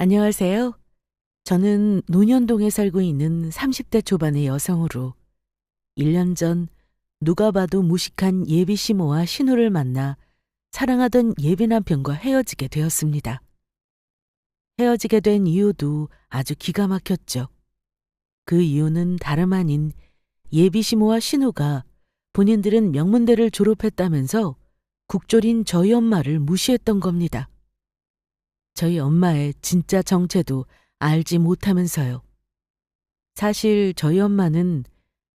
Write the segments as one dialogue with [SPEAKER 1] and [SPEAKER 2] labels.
[SPEAKER 1] 안녕하세요. 저는 논현동에 살고 있는 30대 초반의 여성으로 1년 전 누가 봐도 무식한 예비 시모와 신우를 만나 사랑하던 예비 남편과 헤어지게 되었습니다. 헤어지게 된 이유도 아주 기가 막혔죠. 그 이유는 다름 아닌 예비 시모와 신우가 본인들은 명문대를 졸업했다면서 국졸인 저희 엄마를 무시했던 겁니다. 저희 엄마의 진짜 정체도 알지 못하면서요. 사실 저희 엄마는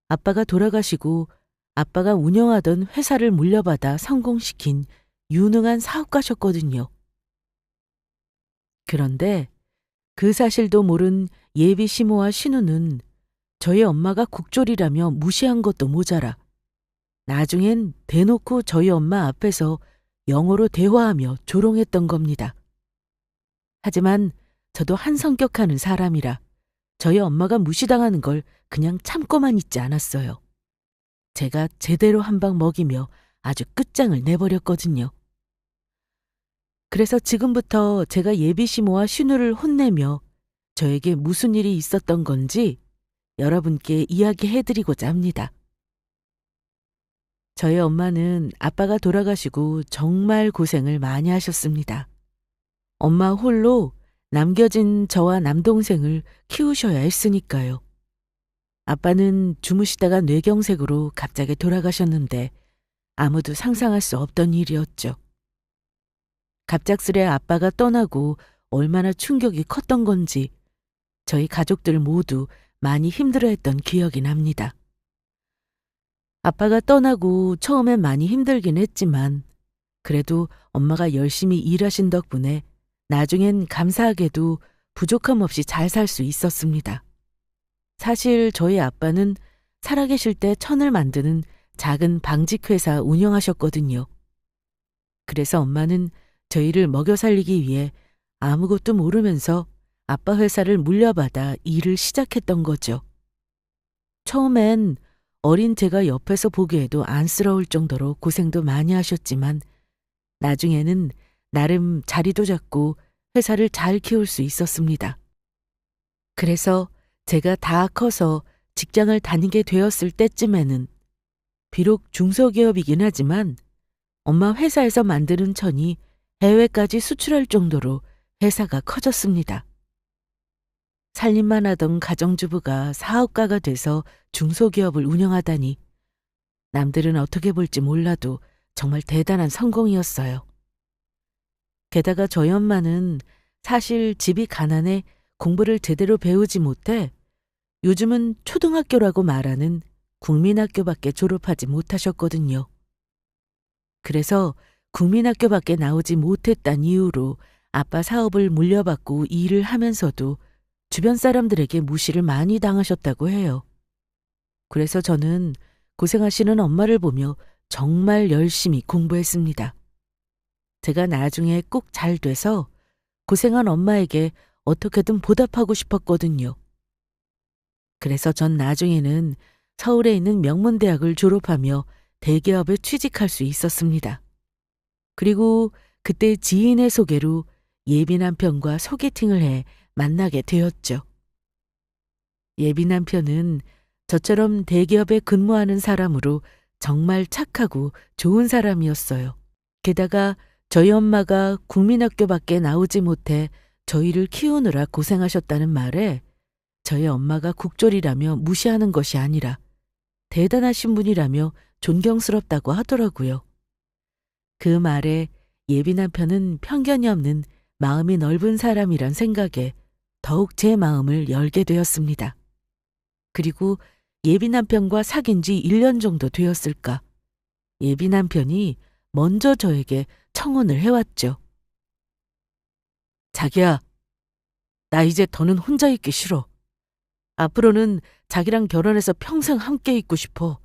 [SPEAKER 1] 아빠가 돌아가시고 아빠가 운영하던 회사를 물려받아 성공시킨 유능한 사업가셨거든요. 그런데 그 사실도 모른 예비 시모와 신우는 저희 엄마가 국졸이라며 무시한 것도 모자라 나중엔 대놓고 저희 엄마 앞에서 영어로 대화하며 조롱했던 겁니다. 하지만 저도 한 성격하는 사람이라 저희 엄마가 무시당하는 걸 그냥 참고만 있지 않았어요. 제가 제대로 한 방 먹이며 아주 끝장을 내버렸거든요. 그래서 지금부터 제가 예비 시모와 신우를 혼내며 저에게 무슨 일이 있었던 건지 여러분께 이야기해드리고자 합니다. 저희 엄마는 아빠가 돌아가시고 정말 고생을 많이 하셨습니다. 엄마 홀로 남겨진 저와 남동생을 키우셔야 했으니까요. 아빠는 주무시다가 뇌경색으로 갑자기 돌아가셨는데 아무도 상상할 수 없던 일이었죠. 갑작스레 아빠가 떠나고 얼마나 충격이 컸던 건지 저희 가족들 모두 많이 힘들어했던 기억이 납니다. 아빠가 떠나고 처음엔 많이 힘들긴 했지만 그래도 엄마가 열심히 일하신 덕분에 나중엔 감사하게도 부족함 없이 잘 살 수 있었습니다. 사실 저희 아빠는 살아계실 때 천을 만드는 작은 방직회사 운영하셨거든요. 그래서 엄마는 저희를 먹여 살리기 위해 아무것도 모르면서 아빠 회사를 물려받아 일을 시작했던 거죠. 처음엔 어린 제가 옆에서 보기에도 안쓰러울 정도로 고생도 많이 하셨지만 나중에는 나름 자리도 잡고 회사를 잘 키울 수 있었습니다. 그래서 제가 다 커서 직장을 다니게 되었을 때쯤에는 비록 중소기업이긴 하지만 엄마 회사에서 만드는 천이 해외까지 수출할 정도로 회사가 커졌습니다. 살림만 하던 가정주부가 사업가가 돼서 중소기업을 운영하다니 남들은 어떻게 볼지 몰라도 정말 대단한 성공이었어요. 게다가 저희 엄마는 사실 집이 가난해 공부를 제대로 배우지 못해 요즘은 초등학교라고 말하는 국민학교밖에 졸업하지 못하셨거든요. 그래서 국민학교밖에 나오지 못했단 이유로 아빠 사업을 물려받고 일을 하면서도 주변 사람들에게 무시를 많이 당하셨다고 해요. 그래서 저는 고생하시는 엄마를 보며 정말 열심히 공부했습니다. 제가 나중에 꼭 잘 돼서 고생한 엄마에게 어떻게든 보답하고 싶었거든요. 그래서 전 나중에는 서울에 있는 명문대학을 졸업하며 대기업에 취직할 수 있었습니다. 그리고 그때 지인의 소개로 예비 남편과 소개팅을 해 만나게 되었죠. 예비 남편은 저처럼 대기업에 근무하는 사람으로 정말 착하고 좋은 사람이었어요. 게다가 저희 엄마가 국민학교밖에 나오지 못해 저희를 키우느라 고생하셨다는 말에 저희 엄마가 국졸이라며 무시하는 것이 아니라 대단하신 분이라며 존경스럽다고 하더라고요. 그 말에 예비 남편은 편견이 없는 마음이 넓은 사람이란 생각에 더욱 제 마음을 열게 되었습니다. 그리고 예비 남편과 사귄 지 1년 정도 되었을까. 예비 남편이 먼저 저에게 청혼을 해왔죠. 자기야, 나 이제 더는 혼자 있기 싫어. 앞으로는 자기랑 결혼해서 평생 함께 있고 싶어.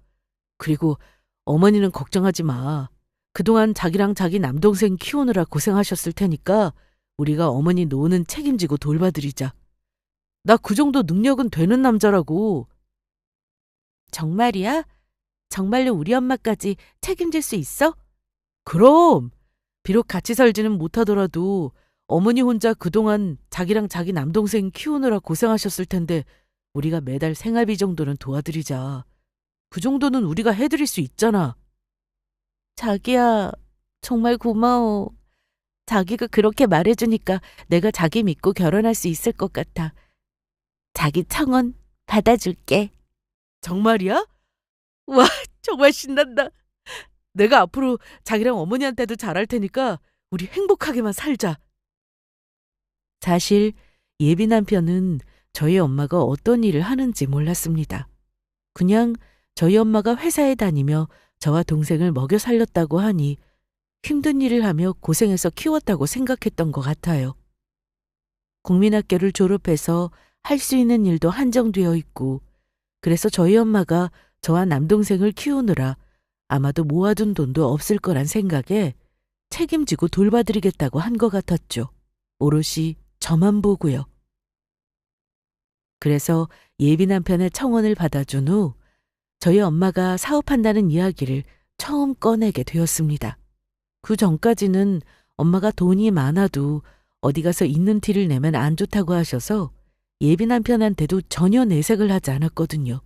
[SPEAKER 1] 그리고 어머니는 걱정하지 마. 그동안 자기랑 자기 남동생 키우느라 고생하셨을 테니까 우리가 어머니 노는 책임지고 돌봐드리자. 나 그 정도 능력은 되는 남자라고. 정말이야? 정말로 우리 엄마까지 책임질 수 있어? 그럼! 비록 같이 살지는 못하더라도 어머니 혼자 그동안 자기랑 자기 남동생 키우느라 고생하셨을 텐데 우리가 매달 생활비 정도는 도와드리자. 그 정도는 우리가 해드릴 수 있잖아. 자기야, 정말 고마워. 자기가 그렇게 말해주니까 내가 자기 믿고 결혼할 수 있을 것 같아. 자기 청혼 받아줄게. 정말이야? 와, 정말 신난다. 내가 앞으로 자기랑 어머니한테도 잘할 테니까 우리 행복하게만 살자. 사실 예비 남편은 저희 엄마가 어떤 일을 하는지 몰랐습니다. 그냥 저희 엄마가 회사에 다니며 저와 동생을 먹여 살렸다고 하니 힘든 일을 하며 고생해서 키웠다고 생각했던 것 같아요. 국민학교를 졸업해서 할 수 있는 일도 한정되어 있고, 그래서 저희 엄마가 저와 남동생을 키우느라 아마도 모아둔 돈도 없을 거란 생각에 책임지고 돌봐드리겠다고 한 것 같았죠. 오롯이 저만 보고요. 그래서 예비 남편의 청혼을 받아준 후 저희 엄마가 사업한다는 이야기를 처음 꺼내게 되었습니다. 그 전까지는 엄마가 돈이 많아도 어디 가서 있는 티를 내면 안 좋다고 하셔서 예비 남편한테도 전혀 내색을 하지 않았거든요.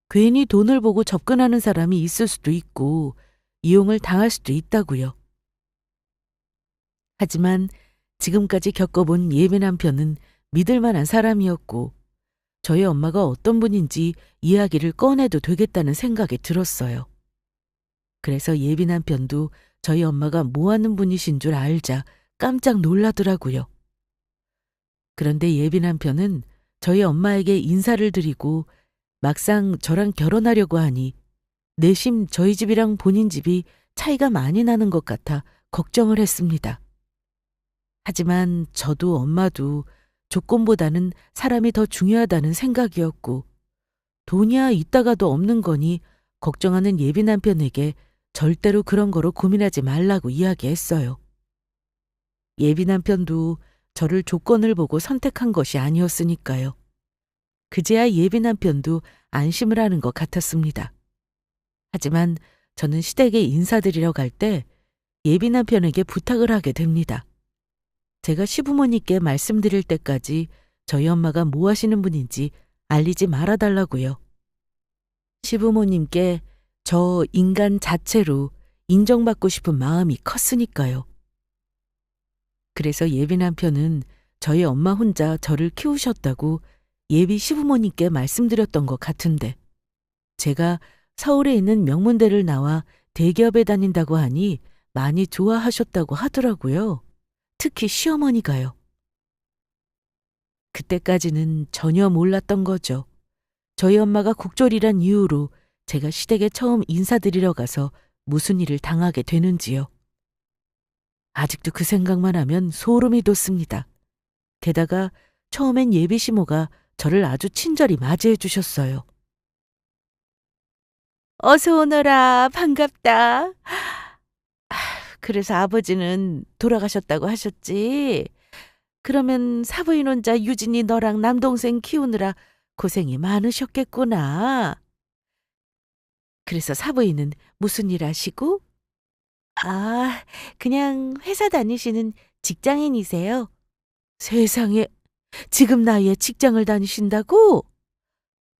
[SPEAKER 1] 괜히 돈을 보고 접근하는 사람이 있을 수도 있고 이용을 당할 수도 있다고요. 하지만 지금까지 겪어본 예비 남편은 믿을 만한 사람이었고 저희 엄마가 어떤 분인지 이야기를 꺼내도 되겠다는 생각이 들었어요. 그래서 예비 남편도 저희 엄마가 뭐 하는 분이신 줄 알자 깜짝 놀라더라고요. 그런데 예비 남편은 저희 엄마에게 인사를 드리고 막상 저랑 결혼하려고 하니 내심 저희 집이랑 본인 집이 차이가 많이 나는 것 같아 걱정을 했습니다. 하지만 저도 엄마도 조건보다는 사람이 더 중요하다는 생각이었고 돈이야 있다가도 없는 거니 걱정하는 예비 남편에게 절대로 그런 거로 고민하지 말라고 이야기했어요. 예비 남편도 저를 조건을 보고 선택한 것이 아니었으니까요. 그제야 예비 남편도 안심을 하는 것 같았습니다. 하지만 저는 시댁에 인사드리러 갈 때 예비 남편에게 부탁을 하게 됩니다. 제가 시부모님께 말씀드릴 때까지 저희 엄마가 뭐 하시는 분인지 알리지 말아달라고요. 시부모님께 저 인간 자체로 인정받고 싶은 마음이 컸으니까요. 그래서 예비 남편은 저희 엄마 혼자 저를 키우셨다고 예비 시부모님께 말씀드렸던 것 같은데 제가 서울에 있는 명문대를 나와 대기업에 다닌다고 하니 많이 좋아하셨다고 하더라고요. 특히 시어머니가요. 그때까지는 전혀 몰랐던 거죠. 저희 엄마가 국졸이란 이유로 제가 시댁에 처음 인사드리러 가서 무슨 일을 당하게 되는지요. 아직도 그 생각만 하면 소름이 돋습니다. 게다가 처음엔 예비 시모가 저를 아주 친절히 맞이해 주셨어요. 어서 오너라, 반갑다. 그래서 아버지는 돌아가셨다고 하셨지. 그러면 사부인 혼자 유진이 너랑 남동생 키우느라 고생이 많으셨겠구나. 그래서 사부인은 무슨 일 하시고? 아, 그냥 회사 다니시는 직장인이세요. 세상에, 지금 나이에 직장을 다니신다고?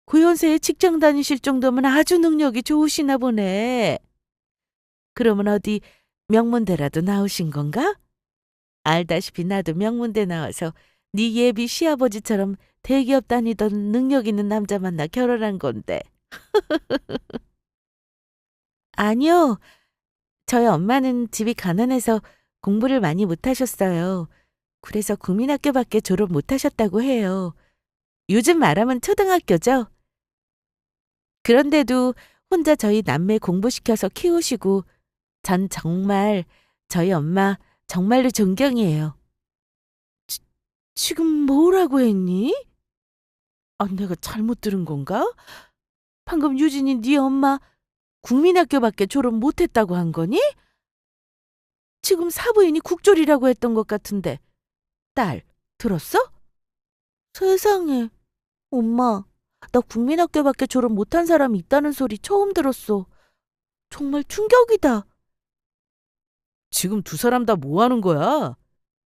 [SPEAKER 1] 그 연세에 직장 다니실 정도면 아주 능력이 좋으시나 보네. 그러면 어디 명문대라도 나오신 건가? 알다시피 나도 명문대 나와서 네 예비 시아버지처럼 대기업 다니던 능력 있는 남자 만나 결혼한 건데. 아니요. 저희 엄마는 집이 가난해서 공부를 많이 못하셨어요. 그래서 국민학교밖에 졸업 못하셨다고 해요. 요즘 말하면 초등학교죠. 그런데도 혼자 저희 남매 공부시켜서 키우시고 전 정말 저희 엄마 정말로 존경해요. 지금 뭐라고 했니? 아, 내가 잘못 들은 건가? 방금 유진이 네 엄마 국민학교밖에 졸업 못했다고 한 거니? 지금 사부인이 국졸이라고 했던 것 같은데. 딸, 들었어? 세상에. 엄마, 나 국민학교밖에 졸업 못한 사람이 있다는 소리 처음 들었어. 정말 충격이다. 지금 두 사람 다 뭐 하는 거야?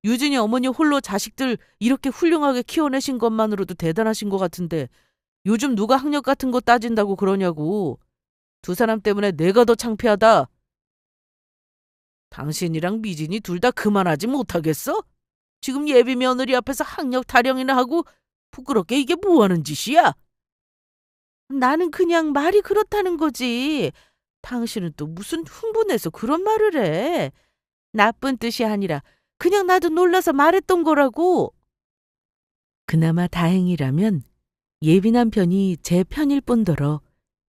[SPEAKER 1] 유진이 어머니 홀로 자식들 이렇게 훌륭하게 키워내신 것만으로도 대단하신 것 같은데 요즘 누가 학력 같은 거 따진다고 그러냐고. 두 사람 때문에 내가 더 창피하다. 당신이랑 미진이 둘 다 그만하지 못하겠어? 지금 예비 며느리 앞에서 학력 타령이나 하고 부끄럽게 이게 뭐 하는 짓이야? 나는 그냥 말이 그렇다는 거지. 당신은 또 무슨 흥분해서 그런 말을 해. 나쁜 뜻이 아니라 그냥 나도 놀라서 말했던 거라고. 그나마 다행이라면 예비 남편이 제 편일 뿐더러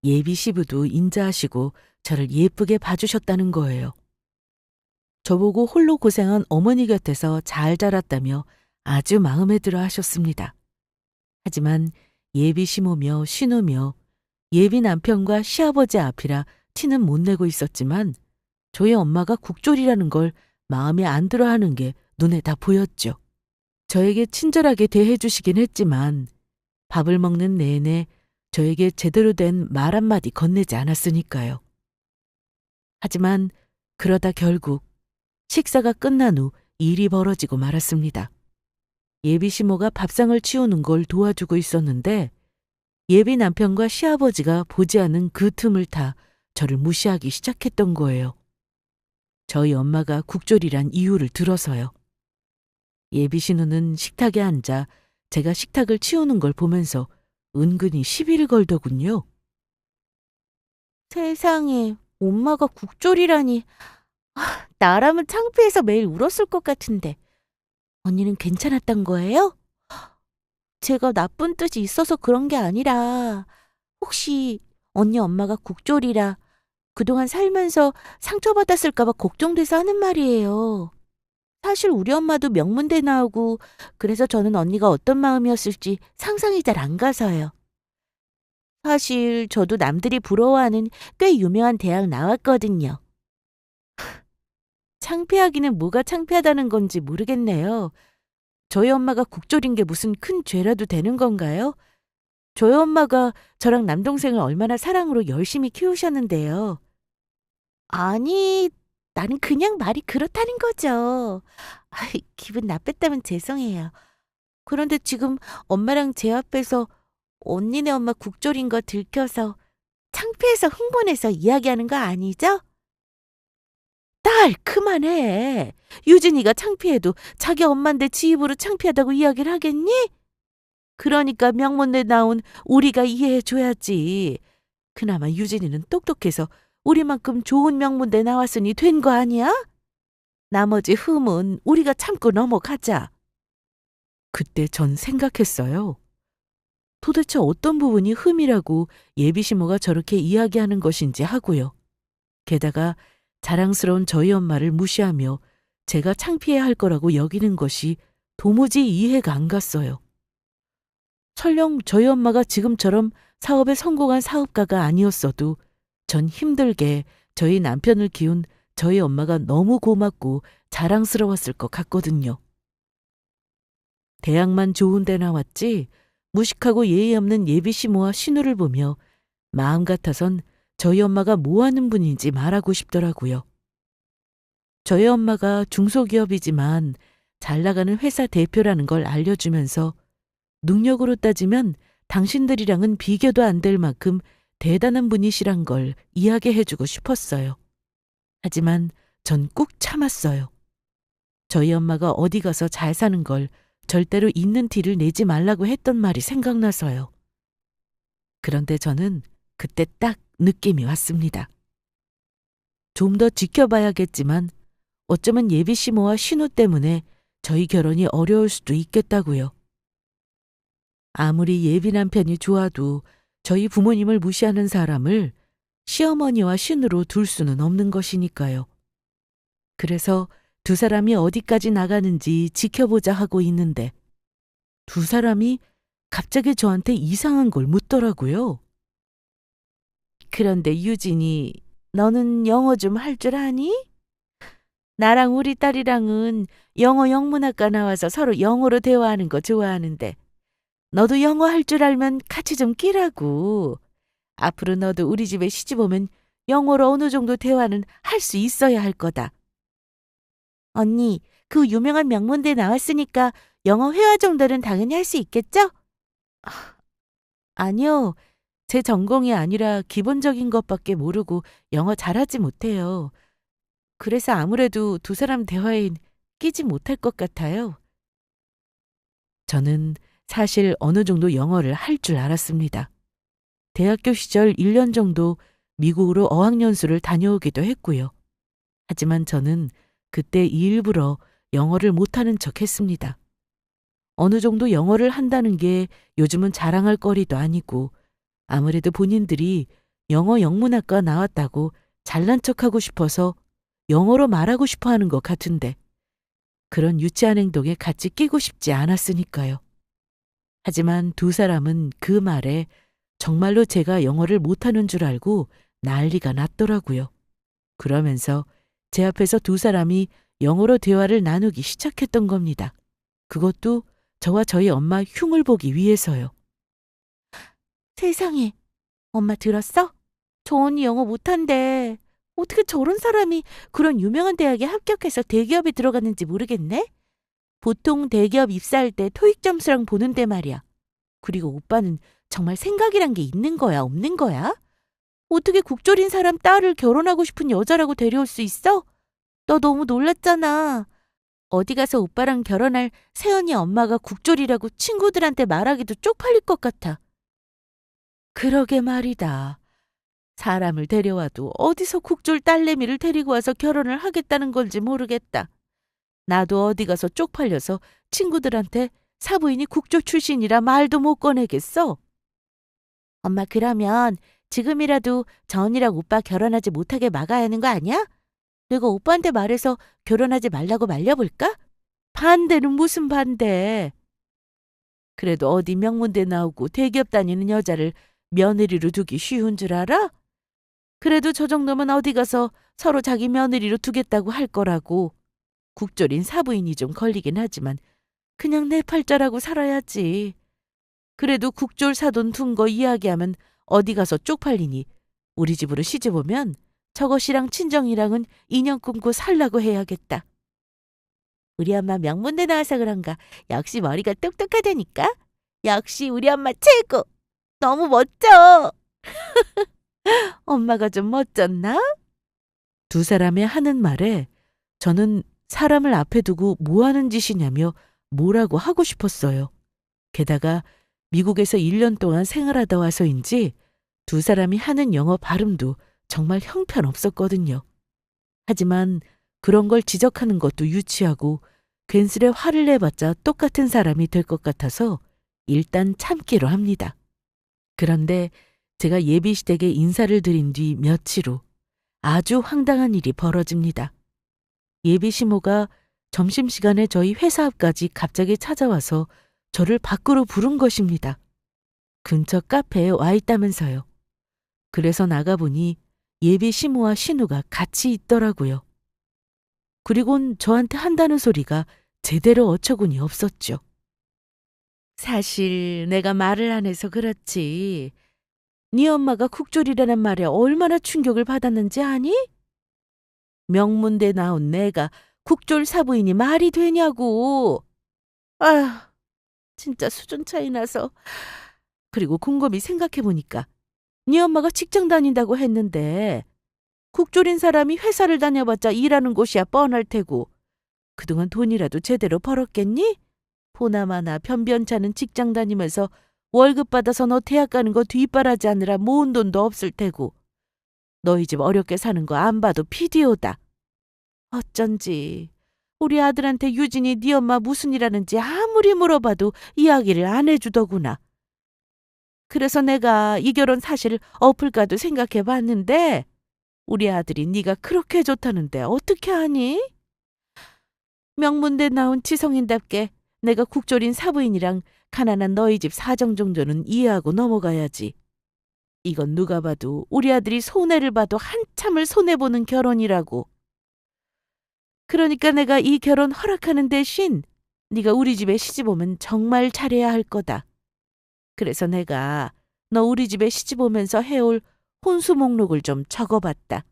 [SPEAKER 1] 예비 시부도 인자하시고 저를 예쁘게 봐주셨다는 거예요. 저보고 홀로 고생한 어머니 곁에서 잘 자랐다며 아주 마음에 들어 하셨습니다. 하지만 예비 시모며 신우며 예비 남편과 시아버지 앞이라 티는 못 내고 있었지만 저희 엄마가 국졸이라는 걸 마음에 안 들어 하는 게 눈에 다 보였죠. 저에게 친절하게 대해주시긴 했지만 밥을 먹는 내내 저에게 제대로 된 말 한마디 건네지 않았으니까요. 하지만 그러다 결국 식사가 끝난 후 일이 벌어지고 말았습니다. 예비 시모가 밥상을 치우는 걸 도와주고 있었는데 예비 남편과 시아버지가 보지 않은 그 틈을 타 저를 무시하기 시작했던 거예요. 저희 엄마가 국졸이란 이유를 들어서요. 예비 신우는 식탁에 앉아 제가 식탁을 치우는 걸 보면서 은근히 시비를 걸더군요. 세상에, 엄마가 국졸이라니. 나라면 창피해서 매일 울었을 것 같은데. 언니는 괜찮았던 거예요? 제가 나쁜 뜻이 있어서 그런 게 아니라 혹시 언니 엄마가 국졸이라 그동안 살면서 상처받았을까 봐 걱정돼서 하는 말이에요. 사실 우리 엄마도 명문대 나오고 그래서 저는 언니가 어떤 마음이었을지 상상이 잘 안 가서요. 사실 저도 남들이 부러워하는 꽤 유명한 대학 나왔거든요. 창피하기는 뭐가 창피하다는 건지 모르겠네요. 저희 엄마가 국졸인 게 무슨 큰 죄라도 되는 건가요? 저희 엄마가 저랑 남동생을 얼마나 사랑으로 열심히 키우셨는데요. 아니, 나는 그냥 말이 그렇다는 거죠. 기분 나빴다면 죄송해요. 그런데 지금 엄마랑 제 앞에서 언니네 엄마 국졸인 거 들켜서 창피해서 흥분해서 이야기하는 거 아니죠? 딸, 그만해. 유진이가 창피해도 자기 엄마인데 지 입으로 창피하다고 이야기를 하겠니? 그러니까 명문대 나온 우리가 이해해줘야지. 그나마 유진이는 똑똑해서 우리만큼 좋은 명문대 나왔으니 된 거 아니야? 나머지 흠은 우리가 참고 넘어가자. 그때 전 생각했어요. 도대체 어떤 부분이 흠이라고 예비시모가 저렇게 이야기하는 것인지 하고요. 게다가 자랑스러운 저희 엄마를 무시하며 제가 창피해야 할 거라고 여기는 것이 도무지 이해가 안 갔어요. 설령 저희 엄마가 지금처럼 사업에 성공한 사업가가 아니었어도 전 힘들게 저희 남편을 키운 저희 엄마가 너무 고맙고 자랑스러웠을 것 같거든요. 대학만 좋은 데 나왔지 무식하고 예의 없는 예비시모와 신우를 보며 마음 같아선 저희 엄마가 뭐 하는 분인지 말하고 싶더라고요. 저희 엄마가 중소기업이지만 잘 나가는 회사 대표라는 걸 알려주면서 능력으로 따지면 당신들이랑은 비교도 안 될 만큼 대단한 분이시란 걸 이야기해주고 싶었어요. 하지만 전 꾹 참았어요. 저희 엄마가 어디 가서 잘 사는 걸 절대로 있는 티를 내지 말라고 했던 말이 생각나서요. 그런데 저는 그때 딱 느낌이 왔습니다. 좀 더 지켜봐야겠지만 어쩌면 예비시모와 신우 때문에 저희 결혼이 어려울 수도 있겠다고요. 아무리 예비 남편이 좋아도 저희 부모님을 무시하는 사람을 시어머니와 신우로 둘 수는 없는 것이니까요. 그래서 두 사람이 어디까지 나가는지 지켜보자 하고 있는데 두 사람이 갑자기 저한테 이상한 걸 묻더라고요. 그런데 유진이, 너는 영어 좀 할 줄 아니? 나랑 우리 딸이랑은 영어 영문학과 나와서 서로 영어로 대화하는 거 좋아하는데 너도 영어 할 줄 알면 같이 좀 끼라고. 앞으로 너도 우리 집에 시집 오면 영어로 어느 정도 대화는 할 수 있어야 할 거다. 언니,
[SPEAKER 2] 그 유명한 명문대 나왔으니까 영어 회화 정도는 당연히 할 수 있겠죠?
[SPEAKER 1] 아니요. 제 전공이 아니라 기본적인 것밖에 모르고 영어 잘하지 못해요. 그래서 아무래도 두 사람 대화에 끼지 못할 것 같아요. 저는 사실 어느 정도 영어를 할 줄 알았습니다. 대학교 시절 1년 정도 미국으로 어학연수를 다녀오기도 했고요. 하지만 저는 그때 일부러 영어를 못하는 척 했습니다. 어느 정도 영어를 한다는 게 요즘은 자랑할 거리도 아니고 아무래도 본인들이 영어 영문학과 나왔다고 잘난 척하고 싶어서 영어로 말하고 싶어 하는 것 같은데 그런 유치한 행동에 같이 끼고 싶지 않았으니까요. 하지만 두 사람은 그 말에 정말로 제가 영어를 못하는 줄 알고 난리가 났더라고요. 그러면서 제 앞에서 두 사람이 영어로 대화를 나누기 시작했던 겁니다. 그것도 저와 저희 엄마 흉을 보기 위해서요.
[SPEAKER 2] 세상에, 엄마 들었어? 저 언니 영어 못한대. 어떻게 저런 사람이 그런 유명한 대학에 합격해서 대기업에 들어갔는지 모르겠네? 보통 대기업 입사할 때 토익 점수랑 보는데 말이야. 그리고 오빠는 정말 생각이란 게 있는 거야, 없는 거야? 어떻게 국졸인 사람 딸을 결혼하고 싶은 여자라고 데려올 수 있어? 너 너무 놀랐잖아. 어디 가서 오빠랑 결혼할 세연이 엄마가 국졸이라고 친구들한테 말하기도 쪽팔릴 것 같아.
[SPEAKER 1] 그러게 말이다. 사람을 데려와도 어디서 국졸 딸내미를 데리고 와서 결혼을 하겠다는 건지 모르겠다. 나도 어디 가서 쪽팔려서 친구들한테 사부인이 국졸 출신이라 말도 못 꺼내겠어.
[SPEAKER 2] 엄마 그러면 지금이라도 저 언니랑 오빠 결혼하지 못하게 막아야 하는 거 아니야? 내가 오빠한테 말해서 결혼하지 말라고 말려볼까?
[SPEAKER 1] 반대는 무슨 반대. 그래도 어디 명문대 나오고 대기업 다니는 여자를 며느리로 두기 쉬운 줄 알아? 그래도 저 정도면 어디 가서 서로 자기 며느리로 두겠다고 할 거라고. 국졸인 사부인이 좀 걸리긴 하지만 그냥 내 팔자라고 살아야지. 그래도 국졸 사돈 둔 거 이야기하면 어디 가서 쪽팔리니 우리 집으로 시집 오면 저것이랑 친정이랑은 인연 끊고 살라고 해야겠다.
[SPEAKER 2] 우리 엄마 명문대 나와서 그런가 역시 머리가 똑똑하다니까. 역시 우리 엄마 최고. 너무 멋져.
[SPEAKER 1] 엄마가 좀 멋졌나? 두 사람의 하는 말에 저는 사람을 앞에 두고 뭐 하는 짓이냐며 뭐라고 하고 싶었어요. 게다가 미국에서 1년 동안 생활하다 와서인지 두 사람이 하는 영어 발음도 정말 형편없었거든요. 하지만 그런 걸 지적하는 것도 유치하고 괜스레 화를 내봤자 똑같은 사람이 될 것 같아서 일단 참기로 합니다. 그런데 제가 예비시댁에 인사를 드린 뒤 며칠 후 아주 황당한 일이 벌어집니다. 예비시모가 점심시간에 저희 회사 앞까지 갑자기 찾아와서 저를 밖으로 부른 것입니다. 근처 카페에 와 있다면서요. 그래서 나가보니 예비시모와 신우가 같이 있더라고요. 그리곤 저한테 한다는 소리가 제대로 어처구니 없었죠. 사실 내가 말을 안 해서 그렇지. 네 엄마가 국졸이라는 말에 얼마나 충격을 받았는지 아니? 명문대 나온 내가 국졸 사부인이 말이 되냐고. 아휴, 진짜 수준 차이 나서. 그리고 곰곰이 생각해보니까 네 엄마가 직장 다닌다고 했는데 국졸인 사람이 회사를 다녀봤자 일하는 곳이야 뻔할 테고 그동안 돈이라도 제대로 벌었겠니? 보나마나 변변찮은 직장 다니면서 월급 받아서 너 대학 가는 거 뒷바라지 하느라 모은 돈도 없을 테고 너희 집 어렵게 사는 거 안 봐도 피디오다. 어쩐지 우리 아들한테 유진이 네 엄마 무슨 일 하는지 아무리 물어봐도 이야기를 안 해주더구나. 그래서 내가 이 결혼 사실 엎을까도 생각해봤는데 우리 아들이 네가 그렇게 좋다는데 어떻게 하니? 명문대 나온 지성인답게 내가 국졸인 사부인이랑 가난한 너희 집 사정 정도는 이해하고 넘어가야지. 이건 누가 봐도 우리 아들이 손해를 봐도 한참을 손해보는 결혼이라고. 그러니까 내가 이 결혼 허락하는 대신 네가 우리 집에 시집 오면 정말 잘해야 할 거다. 그래서 내가 너 우리 집에 시집 오면서 해올 혼수 목록을 좀 적어봤다.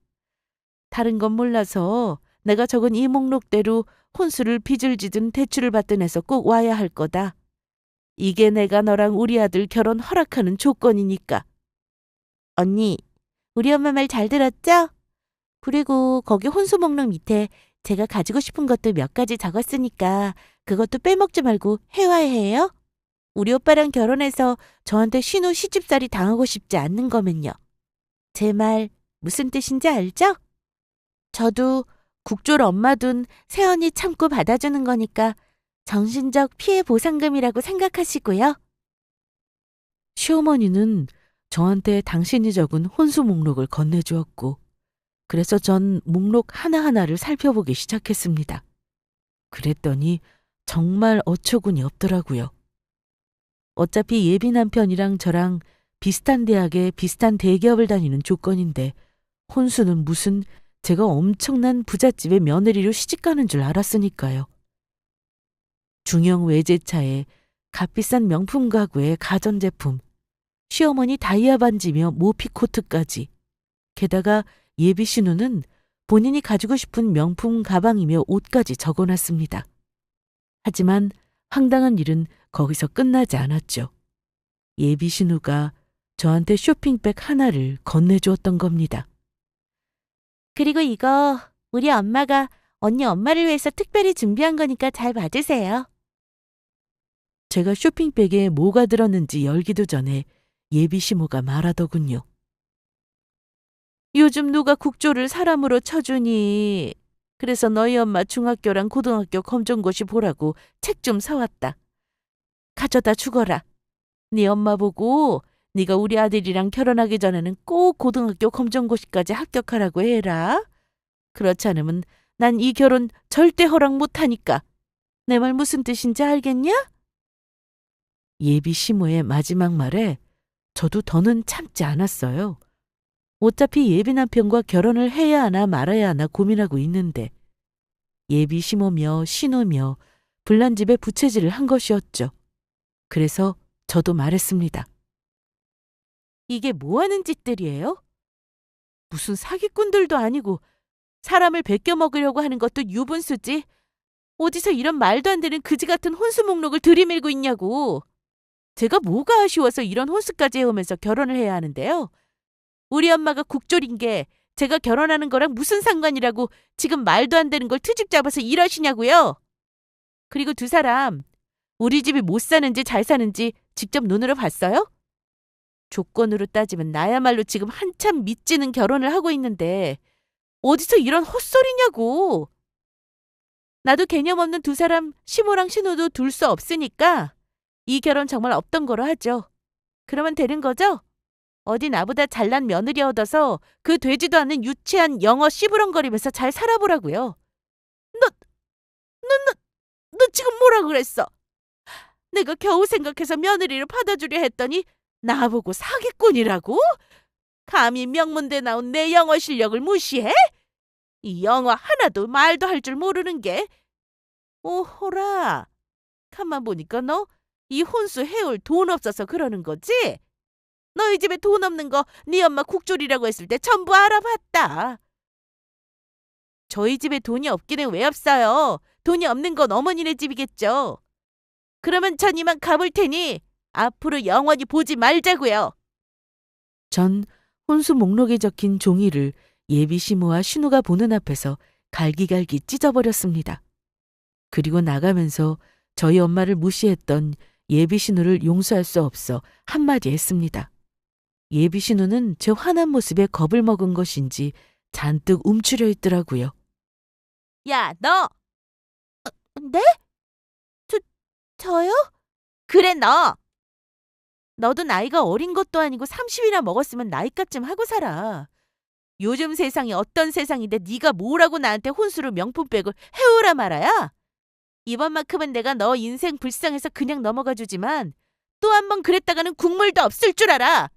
[SPEAKER 1] 다른 건 몰라서 내가 적은 이 목록대로
[SPEAKER 2] 혼수를 빚을 지든 대출을 받든 해서 꼭 와야 할 거다. 이게 내가 너랑 우리 아들 결혼 허락하는 조건이니까. 언니, 우리 엄마 말 잘 들었죠? 그리고 거기 혼수 목록 밑에 제가 가지고 싶은 것도 몇 가지 적었으니까 그것도 빼먹지 말고 해와야 해요. 우리 오빠랑 결혼해서 저한테 신우 시집살이 당하고 싶지 않는 거면요. 제 말 무슨 뜻인지 알죠? 저도 국조를 엄마 둔 새언니 참고 받아주는 거니까 정신적 피해 보상금이라고 생각하시고요.
[SPEAKER 1] 시어머니는 저한테 당신이 적은 혼수 목록을 건네주었고, 그래서 전 목록 하나하나를 살펴보기 시작했습니다. 그랬더니 정말 어처구니 없더라고요. 어차피 예비 남편이랑 저랑 비슷한 대학에 비슷한 대기업을 다니는 조건인데, 혼수는 무슨 제가 엄청난 부잣집의 며느리로 시집가는 줄 알았으니까요. 중형 외제차에 값비싼 명품 가구에 가전제품, 시어머니 다이아 반지며 모피 코트까지. 게다가 예비 신우는 본인이 가지고 싶은 명품 가방이며 옷까지 적어놨습니다. 하지만 황당한 일은 거기서 끝나지 않았죠. 예비 신우가 저한테 쇼핑백 하나를 건네주었던 겁니다.
[SPEAKER 2] 그리고 이거 우리 엄마가 언니 엄마를 위해서 특별히 준비한 거니까 잘 받으세요.
[SPEAKER 1] 제가 쇼핑백에 뭐가 들었는지 열기도 전에 예비 시모가 말하더군요.
[SPEAKER 2] 요즘 누가 국조를 사람으로 쳐주니. 그래서 너희 엄마 중학교랑 고등학교 검정고시 보라고 책 좀 사왔다. 가져다 주거라. 네 엄마 보고 네가 우리 아들이랑 결혼하기 전에는 꼭 고등학교 검정고시까지 합격하라고 해라. 그렇지 않으면 난 이 결혼 절대 허락 못하니까. 내 말 무슨 뜻인지 알겠냐?
[SPEAKER 1] 예비 시모의 마지막 말에 저도 더는 참지 않았어요. 어차피 예비 남편과 결혼을 해야 하나 말아야 하나 고민하고 있는데 예비 시모며 신우며 불난집에 부채질을 한 것이었죠. 그래서 저도 말했습니다.
[SPEAKER 2] 이게 뭐 하는 짓들이에요? 무슨 사기꾼들도 아니고 사람을 베껴 먹으려고 하는 것도 유분수지. 어디서 이런 말도 안 되는 그지 같은 혼수 목록을 들이밀고 있냐고. 제가 뭐가 아쉬워서 이런 혼수까지 해오면서 결혼을 해야 하는데요. 우리 엄마가 국졸인 게 제가 결혼하는 거랑 무슨 상관이라고 지금 말도 안 되는 걸 트집 잡아서 이러시냐고요. 그리고 두 사람 우리 집이 못 사는지 잘 사는지 직접 눈으로 봤어요? 조건으로 따지면 나야말로 지금 한참 미치는 결혼을 하고 있는데 어디서 이런 헛소리냐고. 나도 개념 없는 두 사람 시모랑 신우도 둘 수 없으니까 이 결혼 정말 없던 거로 하죠. 그러면 되는 거죠? 어디 나보다 잘난 며느리 얻어서 그 되지도 않는 유치한 영어 씨부렁거리면서 잘 살아보라고요. 너 지금 뭐라 그랬어? 내가 겨우 생각해서 며느리를 받아주려 했더니 나보고 사기꾼이라고? 감히 명문대 나온 내 영어 실력을 무시해? 이 영어 하나도 말도 할 줄 모르는 게. 오호라. 가만 보니까 너 이 혼수 해올 돈 없어서 그러는 거지? 너희 집에 돈 없는 거 네 엄마 국졸이라고 했을 때 전부 알아봤다. 저희 집에 돈이 없기는 왜 없어요? 돈이 없는 건 어머니네 집이겠죠. 그러면 전 이만 가볼 테니 앞으로 영원히 보지 말자고요.
[SPEAKER 1] 전 혼수 목록에 적힌 종이를 예비 시모와 신우가 보는 앞에서 갈기갈기 찢어버렸습니다. 그리고 나가면서 저희 엄마를 무시했던 예비 신우를 용서할 수 없어 한마디 했습니다. 예비 신우는 제 화난 모습에 겁을 먹은 것인지 잔뜩 움츠려 있더라고요.
[SPEAKER 2] 야, 너! 네? 저요? 그래, 너! 너도 나이가 어린 것도 아니고 30이나 먹었으면 나이값 좀 하고 살아. 요즘 세상이 어떤 세상인데 네가 뭐라고 나한테 혼수로 명품백을 해오라 말아야? 이번만큼은 내가 너 인생 불쌍해서 그냥 넘어가 주지만 또 한 번 그랬다가는 국물도 없을 줄 알아.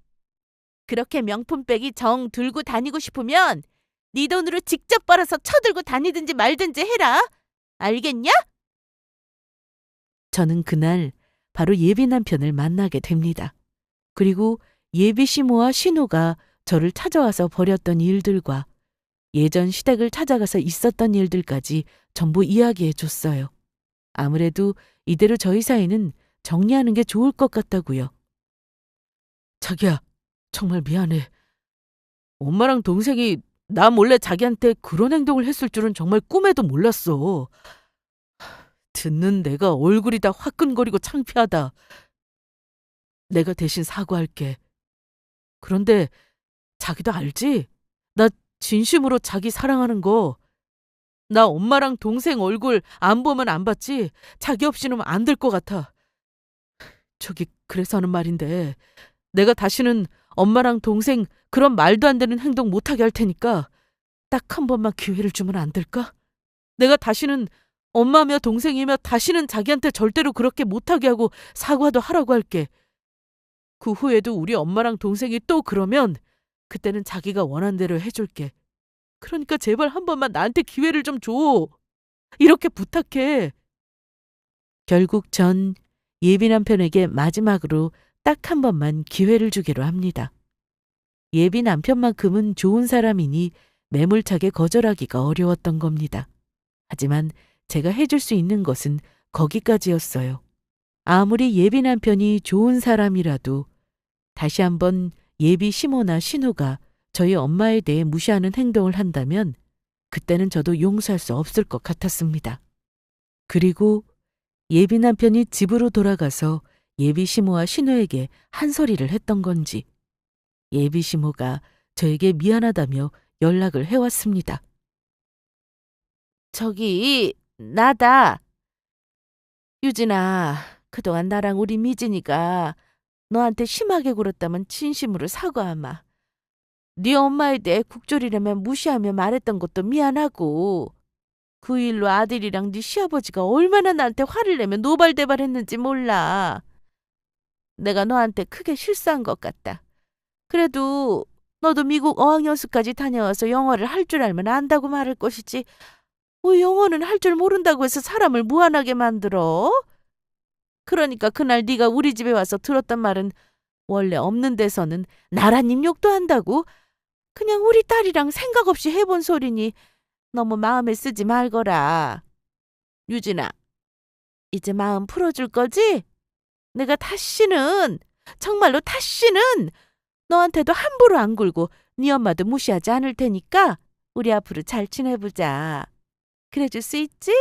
[SPEAKER 2] 그렇게 명품백이 정 들고 다니고 싶으면 네 돈으로 직접 벌어서 쳐들고 다니든지 말든지 해라. 알겠냐?
[SPEAKER 1] 저는 그날 바로 예비 남편을 만나게 됩니다. 그리고 예비 시모와 신우가 저를 찾아와서 벌였던 일들과 예전 시댁을 찾아가서 있었던 일들까지 전부 이야기해 줬어요. 아무래도 이대로 저희 사이는 정리하는 게 좋을 것 같다고요. 자기야, 정말 미안해. 엄마랑 동생이 나 몰래 자기한테 그런 행동을 했을 줄은 정말 꿈에도 몰랐어. 듣는 내가 얼굴이 다 화끈거리고 창피하다. 내가 대신 사과할게. 그런데 자기도 알지? 나 진심으로 자기 사랑하는 거. 나 엄마랑 동생 얼굴 안 보면 안 봤지? 자기 없이는 안 될 것 같아. 저기 그래서 하는 말인데 내가 다시는 엄마랑 동생 그런 말도 안 되는 행동 못하게 할 테니까 딱 한 번만 기회를 주면 안 될까? 내가 다시는 엄마며 동생이며 다시는 자기한테 절대로 그렇게 못하게 하고 사과도 하라고 할게. 그 후에도 우리 엄마랑 동생이 또 그러면 그때는 자기가 원한 대로 해줄게. 그러니까 제발 한 번만 나한테 기회를 좀 줘. 이렇게 부탁해. 결국 전 예비 남편에게 마지막으로 딱 한 번만 기회를 주기로 합니다. 예비 남편만큼은 좋은 사람이니 매몰차게 거절하기가 어려웠던 겁니다. 하지만 제가 해줄 수 있는 것은 거기까지였어요. 아무리 예비 남편이 좋은 사람이라도 다시 한번 예비 시모나 신우가 저희 엄마에 대해 무시하는 행동을 한다면 그때는 저도 용서할 수 없을 것 같았습니다. 그리고 예비 남편이 집으로 돌아가서 예비 시모와 신우에게 한 소리를 했던 건지 예비 시모가 저에게 미안하다며 연락을 해왔습니다.
[SPEAKER 2] 저기, 나다. 유진아, 그동안 나랑 우리 미진이가 너한테 심하게 굴었다면 진심으로 사과하마. 네 엄마에 대해 국졸이라며 무시하며 말했던 것도 미안하고 그 일로 아들이랑 네 시아버지가 얼마나 나한테 화를 내며 노발대발했는지 몰라. 내가 너한테 크게 실수한 것 같다. 그래도 너도 미국 어학연수까지 다녀와서 영어를 할 줄 알면 안다고 말할 것이지 왜 영어는 할 줄 모른다고 해서 사람을 무안하게 만들어? 그러니까 그날 네가 우리 집에 와서 들었던 말은 원래 없는 데서는 나라님 욕도 한다고? 그냥 우리 딸이랑 생각 없이 해본 소리니 너무 마음에 쓰지 말거라. 유진아, 이제 마음 풀어줄 거지? 내가 다시는, 정말로 다시는 너한테도 함부로 안 굴고 네 엄마도 무시하지 않을 테니까 우리 앞으로 잘 지내보자. 그래줄 수 있지?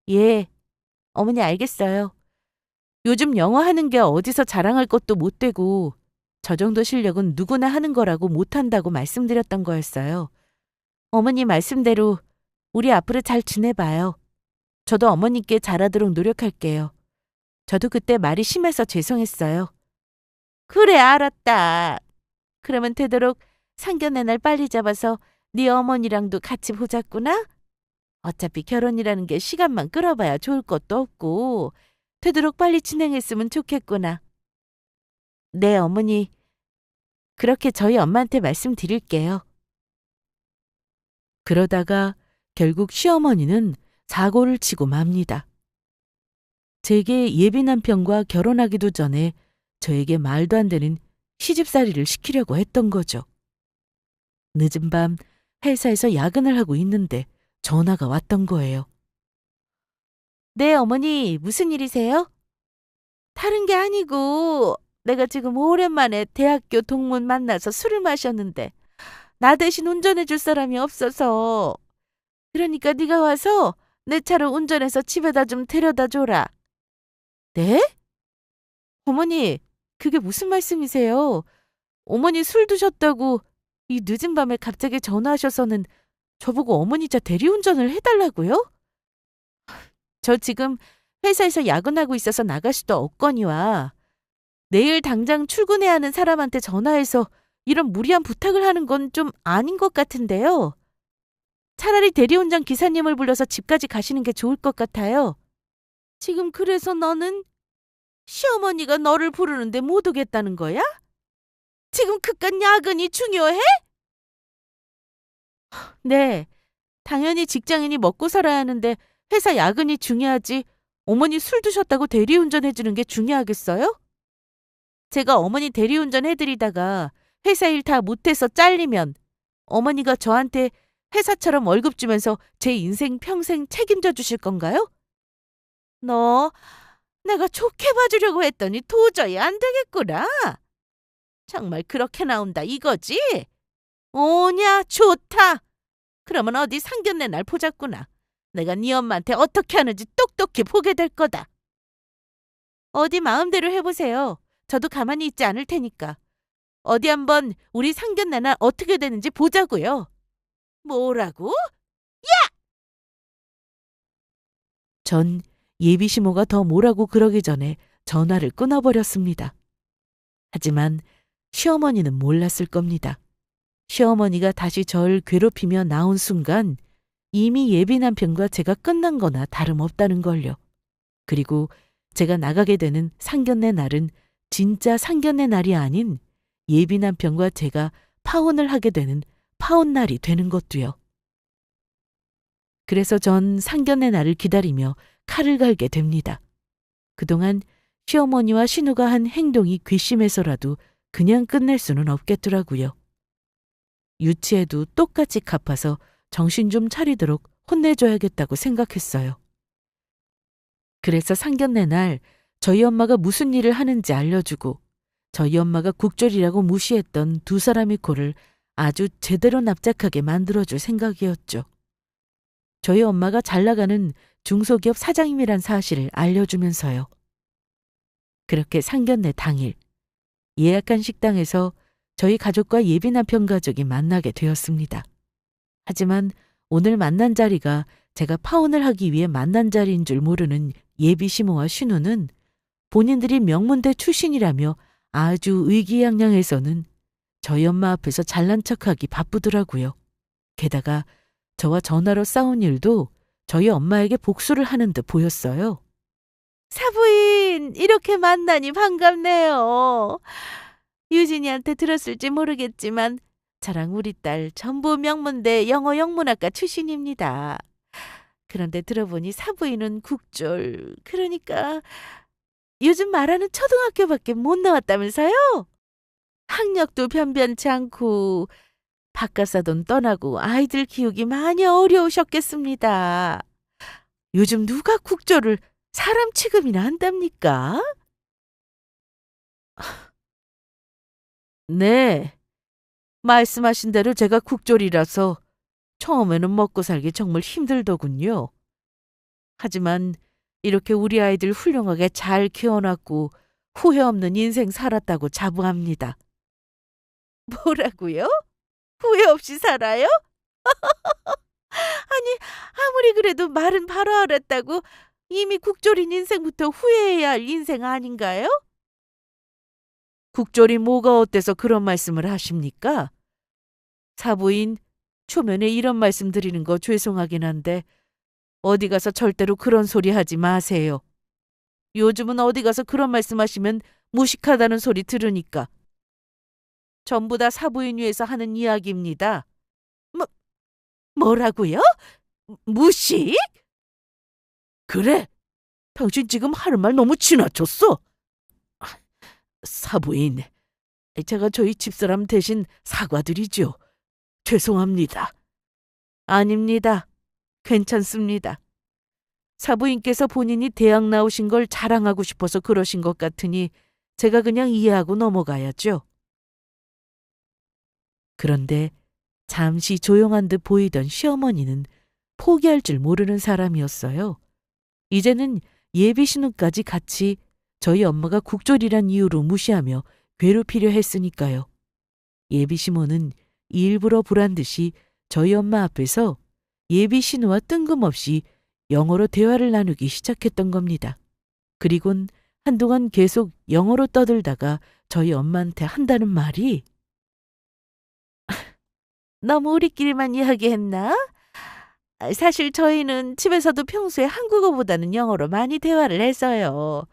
[SPEAKER 2] 예, 어머니 알겠어요. 요즘 영어 하는 게 어디서 자랑할 것도 못 되고 저 정도 실력은 누구나 하는 거라고 못한다고 말씀드렸던 거였어요. 어머니 말씀대로 우리 앞으로 잘 지내봐요. 저도 어머니께 잘하도록 노력할게요. 저도 그때 말이 심해서 죄송했어요. 그래, 알았다. 그러면 되도록 상견례 날 빨리 잡아서 네 어머니랑도 같이 보자꾸나? 어차피 결혼이라는 게 시간만 끌어봐야 좋을 것도 없고 되도록 빨리 진행했으면 좋겠구나. 네, 어머니. 그렇게 저희 엄마한테 말씀드릴게요. 그러다가 결국 시어머니는 사고를 치고 맙니다. 제게 예비 남편과 결혼하기도 전에 저에게 말도 안 되는 시집살이를 시키려고 했던 거죠. 늦은 밤 회사에서 야근을 하고 있는데 전화가 왔던 거예요. 네, 어머니, 무슨 일이세요? 다른 게 아니고 내가 지금 오랜만에 대학교 동문 만나서 술을 마셨는데 나 대신 운전해 줄 사람이 없어서 그러니까 네가 와서 내 차로 운전해서 집에다 좀 데려다 줘라. 네? 어머니, 그게 무슨 말씀이세요? 어머니 술 드셨다고 이 늦은 밤에 갑자기 전화하셔서는 저보고 어머니 차 대리운전을 해달라고요? 저 지금 회사에서 야근하고 있어서 나갈 수도 없거니와 내일 당장 출근해야 하는 사람한테 전화해서 이런 무리한 부탁을 하는 건 좀 아닌 것 같은데요. 차라리 대리운전 기사님을 불러서 집까지 가시는 게 좋을 것 같아요. 지금 그래서 너는 시어머니가 너를 부르는데 못 오겠다는 거야? 지금 그깟 야근이 중요해? 네, 당연히 직장인이 먹고 살아야 하는데 회사 야근이 중요하지 어머니 술 드셨다고 대리운전 해주는 게 중요하겠어요? 제가 어머니 대리운전 해드리다가 회사 일 다 못해서 잘리면 어머니가 저한테 회사처럼 월급 주면서 제 인생 평생 책임져 주실 건가요? 너 내가 좋게 봐주려고 했더니 도저히 안 되겠구나. 정말 그렇게 나온다 이거지? 오냐, 좋다. 그러면 어디 상견례 날 보자꾸나. 내가 네 엄마한테 어떻게 하는지 똑똑히 보게 될 거다. 어디 마음대로 해보세요. 저도 가만히 있지 않을 테니까. 어디 한번 우리 상견례 날 어떻게 되는지 보자고요. 뭐라고?
[SPEAKER 1] 전 예비 시모가 더 뭐라고 그러기 전에 전화를 끊어버렸습니다. 하지만 시어머니는 몰랐을 겁니다. 시어머니가 다시 절 괴롭히며 나온 순간 이미 예비 남편과 제가 끝난 거나 다름없다는 걸요. 그리고 제가 나가게 되는 상견례 날은 진짜 상견례 날이 아닌 예비 남편과 제가 파혼을 하게 되는 파혼 날이 되는 것도요. 그래서 전 상견례 날을 기다리며 칼을 갈게 됩니다. 그동안 시어머니와 신우가 한 행동이 괘씸해서라도 그냥 끝낼 수는 없겠더라고요. 유치해도 똑같이 갚아서 정신 좀 차리도록 혼내줘야겠다고 생각했어요. 그래서 상견례 날 저희 엄마가 무슨 일을 하는지 알려주고 저희 엄마가 국졸이라고 무시했던 두 사람의 코를 아주 제대로 납작하게 만들어줄 생각이었죠. 저희 엄마가 잘 나가는 중소기업 사장님이란 사실을 알려주면서요. 그렇게 상견례 당일 예약한 식당에서 저희 가족과 예비 남편 가족이 만나게 되었습니다. 하지만 오늘 만난 자리가 제가 파혼을 하기 위해 만난 자리인 줄 모르는 예비 시모와 신우는 본인들이 명문대 출신이라며 아주 의기양양해서는 저희 엄마 앞에서 잘난 척하기 바쁘더라고요. 게다가 저와 전화로 싸운 일도 저희 엄마에게 복수를 하는 듯 보였어요.
[SPEAKER 2] 사부인, 이렇게 만나니 반갑네요. 유진이한테 들었을지 모르겠지만 저랑 우리 딸 전부 명문대 영어 영문학과 출신입니다. 그런데 들어보니 사부인은 국졸, 그러니까 요즘 말하는 초등학교밖에 못 나왔다면서요? 학력도 변변치 않고 바깥사돈 떠나고 아이들 키우기 많이 어려우셨겠습니다. 요즘 누가 국졸을 사람 취급이나 한답니까?
[SPEAKER 1] 네, 말씀하신 대로 제가 국졸이라서 처음에는 먹고 살기 정말 힘들더군요. 하지만 이렇게 우리 아이들 훌륭하게 잘 키워놨고 후회 없는 인생 살았다고 자부합니다.
[SPEAKER 2] 뭐라고요? 후회 없이 살아요? 아니, 아무리 그래도 말은 바로 알았다고 이미 국졸인 인생부터 후회해야 할 인생 아닌가요?
[SPEAKER 1] 국졸이 뭐가 어때서 그런 말씀을 하십니까? 사부인, 초면에 이런 말씀 드리는 거 죄송하긴 한데 어디 가서 절대로 그런 소리 하지 마세요. 요즘은 어디 가서 그런 말씀하시면 무식하다는 소리 들으니까. 전부 다 사부인 위해서 하는 이야기입니다.
[SPEAKER 2] 뭐라고요? 무식?
[SPEAKER 1] 그래, 당신 지금 하는 말 너무 지나쳤어. 사부인, 제가 저희 집사람 대신 사과드리죠. 죄송합니다. 아닙니다. 괜찮습니다. 사부인께서 본인이 대학 나오신 걸 자랑하고 싶어서 그러신 것 같으니 제가 그냥 이해하고 넘어가야죠. 그런데 잠시 조용한 듯 보이던 시어머니는 포기할 줄 모르는 사람이었어요. 이제는 예비 신우까지 같이 저희 엄마가 국졸이란 이유로 무시하며 괴롭히려 했으니까요. 예비 시모는 일부러 보란 듯이 저희 엄마 앞에서 예비 신우와 뜬금없이 영어로 대화를 나누기 시작했던 겁니다. 그리곤 한동안 계속 영어로 떠들다가 저희 엄마한테 한다는 말이
[SPEAKER 2] 너무 우리끼리만 이야기했나? 사실 저희는 집에서도 평소에 한국어보다는 영어로 많이 대화를 해서요.